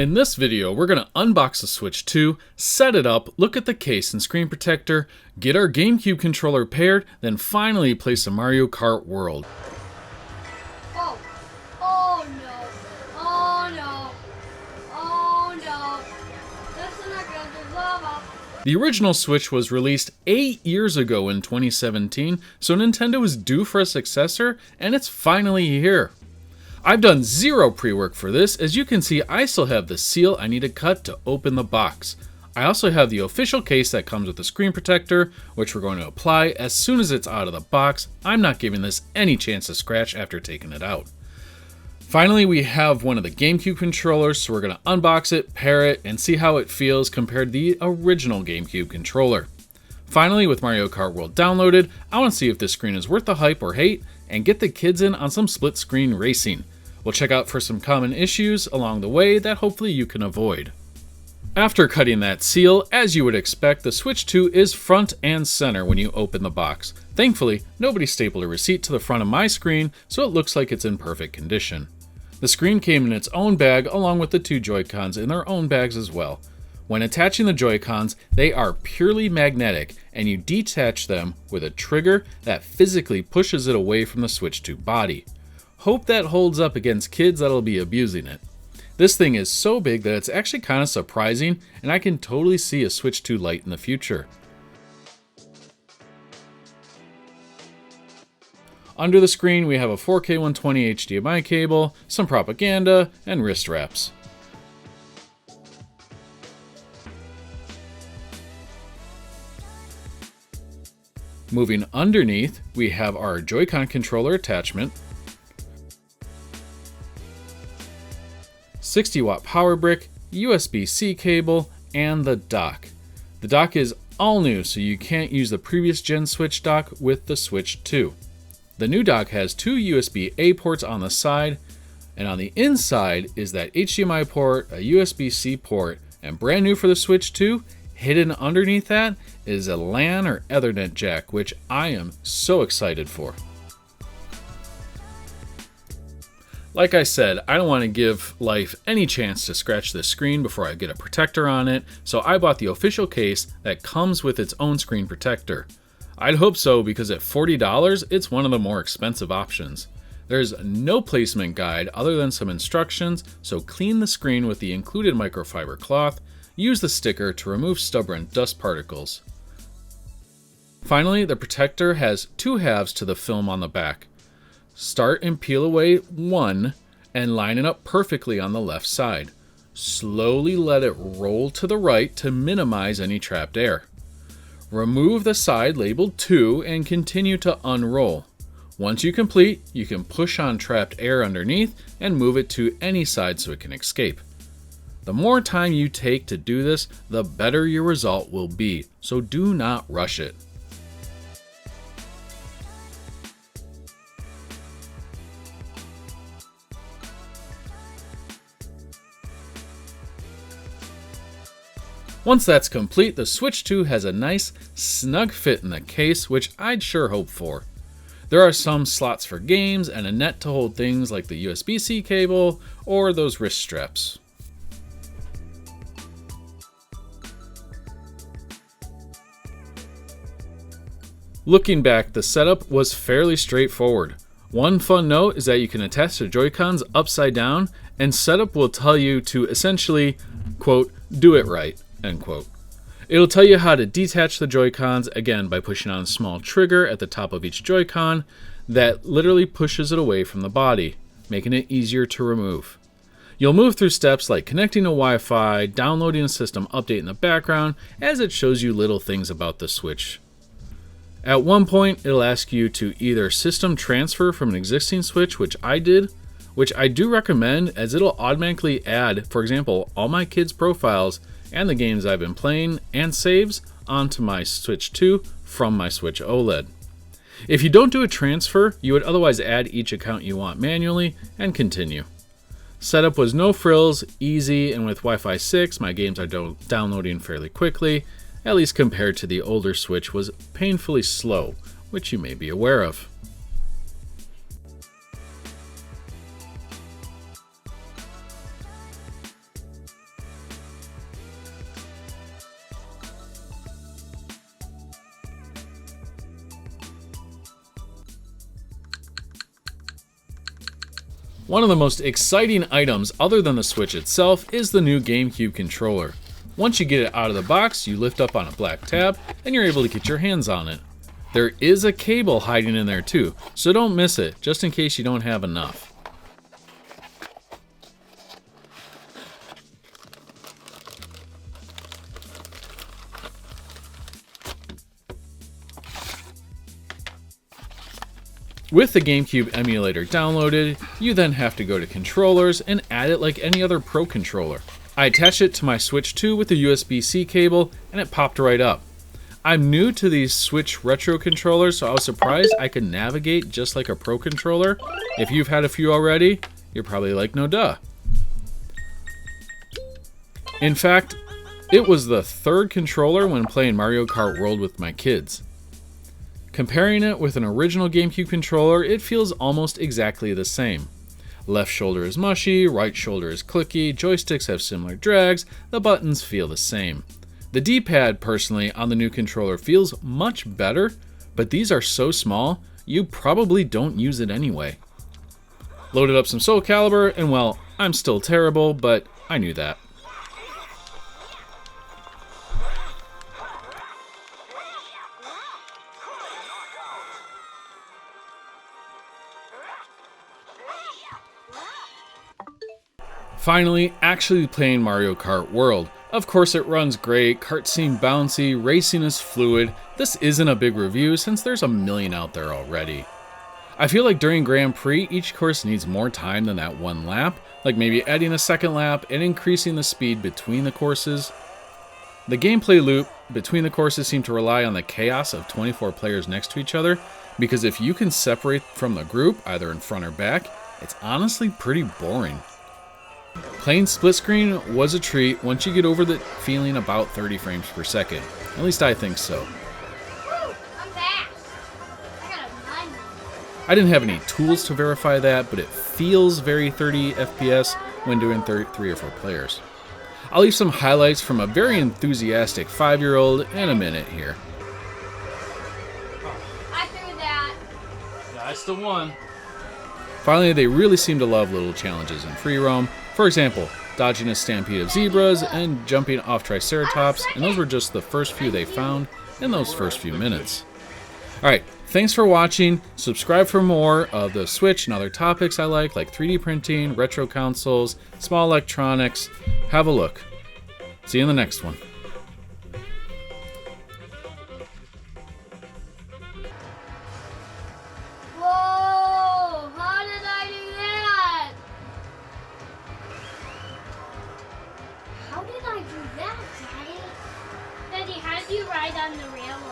In this video, we're going to unbox the Switch 2, set it up, look at the case and screen protector, get our GameCube controller paired, then finally play some Mario Kart World. Oh no. Oh no. Oh no. This is not good. There's lava. The original Switch was released 8 years ago in 2017, so Nintendo is due for a successor, and it's finally here. I've done zero pre-work for this. As you can see, I still have the seal I need to cut to open the box. I also have the official case that comes with the screen protector, which we're going to apply as soon as it's out of the box. I'm not giving this any chance to scratch after taking it out. Finally, we have one of the GameCube controllers, so we're going to unbox it, pair it, and see how it feels compared to the original GameCube controller. Finally, with Mario Kart World downloaded, I want to see if this screen is worth the hype or hate, and get the kids in on some split-screen racing. We'll check out for some common issues along the way that hopefully you can avoid. After cutting that seal, as you would expect, the Switch 2 is front and center when you open the box. Thankfully, nobody stapled a receipt to the front of my screen, so it looks like it's in perfect condition. The screen came in its own bag along with the two Joy-Cons in their own bags as well. When attaching the Joy-Cons, they are purely magnetic, and you detach them with a trigger that physically pushes it away from the Switch 2 body. Hope that holds up against kids that'll be abusing it. This thing is so big that it's actually kind of surprising, and I can totally see a Switch 2 Lite in the future. Under the screen, we have a 4K 120 HDMI cable, some propaganda, and wrist wraps. Moving underneath, we have our Joy-Con controller attachment, 60-watt power brick, USB-C cable, and the dock. The dock is all new, so you can't use the previous gen Switch dock with the Switch 2. The new dock has two USB-A ports on the side, and on the inside is that HDMI port, a USB-C port, and brand new for the Switch 2, hidden underneath that is a LAN or Ethernet jack, which I am so excited for. Like I said, I don't want to give life any chance to scratch this screen before I get a protector on it, so I bought the official case that comes with its own screen protector. I'd hope so, because at $40, it's one of the more expensive options. There's no placement guide other than some instructions, so clean the screen with the included microfiber cloth, use the sticker to remove stubborn dust particles. Finally, the protector has two halves to the film on the back. Start and peel away one and line it up perfectly on the left side. Slowly let it roll to the right to minimize any trapped air. Remove the side labeled 2 and continue to unroll. Once you complete, you can push on trapped air underneath and move it to any side so it can escape. The more time you take to do this, the better your result will be, so do not rush it. Once that's complete, the Switch 2 has a nice, snug fit in the case, which I'd sure hope for. There are some slots for games and a net to hold things like the USB-C cable or those wrist straps. Looking back, the setup was fairly straightforward. One fun note is that you can attach the Joy-Cons upside down, and setup will tell you to essentially, quote, do it right, end quote. It'll tell you how to detach the Joy-Cons, again by pushing on a small trigger at the top of each Joy-Con that literally pushes it away from the body, making it easier to remove. You'll move through steps like connecting to Wi-Fi, downloading a system update in the background, as it shows you little things about the Switch. At one point, it'll ask you to either system transfer from an existing Switch, which I did, which I do recommend as it'll automatically add, for example, all my kids' profiles and the games I've been playing and saves onto my Switch 2 from my Switch OLED. If you don't do a transfer, you would otherwise add each account you want manually and continue. Setup was no frills, easy, and with Wi-Fi 6, my games are downloading fairly quickly, at least compared to the older Switch was painfully slow, which you may be aware of. One of the most exciting items other than the Switch itself is the new GameCube Controller. Once you get it out of the box, you lift up on a black tab and you're able to get your hands on it. There is a cable hiding in there too, so don't miss it, just in case you don't have enough. With the GameCube emulator downloaded, you then have to go to controllers and add it like any other Pro controller. I attached it to my Switch 2 with a USB-C cable and it popped right up. I'm new to these Switch Retro controllers, so I was surprised I could navigate just like a Pro controller. If you've had a few already, you're probably like, no duh. In fact, it was the third controller when playing Mario Kart World with my kids. Comparing it with an original GameCube controller, it feels almost exactly the same. Left shoulder is mushy, right shoulder is clicky, joysticks have similar drags, the buttons feel the same. The D-pad, personally, on the new controller feels much better, but these are so small, you probably don't use it anyway. Loaded up some Soul Calibur, and well, I'm still terrible, but I knew that. Finally, actually playing Mario Kart World. Of course it runs great, karts seem bouncy, racing is fluid. This isn't a big review since there's a million out there already. I feel like during Grand Prix, each course needs more time than that one lap, like maybe adding a second lap and increasing the speed between the courses. The gameplay loop between the courses seem to rely on the chaos of 24 players next to each other, because if you can separate from the group, either in front or back, it's honestly pretty boring. Playing split screen was a treat once you get over the feeling about 30 frames per second. At least I think so. Woo, I'm fast. I got a 9. I didn't have any tools to verify that, but it feels very 30 FPS when doing 3 or 4 players. I'll leave some highlights from a very enthusiastic 5-year-old in a minute here. I threw that. Yeah, I still won. Finally, they really seem to love little challenges in free roam. For example, dodging a stampede of zebras and jumping off triceratops, and those were just the first few they found in those first few minutes. Alright, thanks for watching. Subscribe for more of the Switch and other topics I like 3D printing, retro consoles, small electronics. Have a look. See you in the next one. Whoa! How did I do that? How did I do that, Daddy? Daddy, how did you ride on the railroad?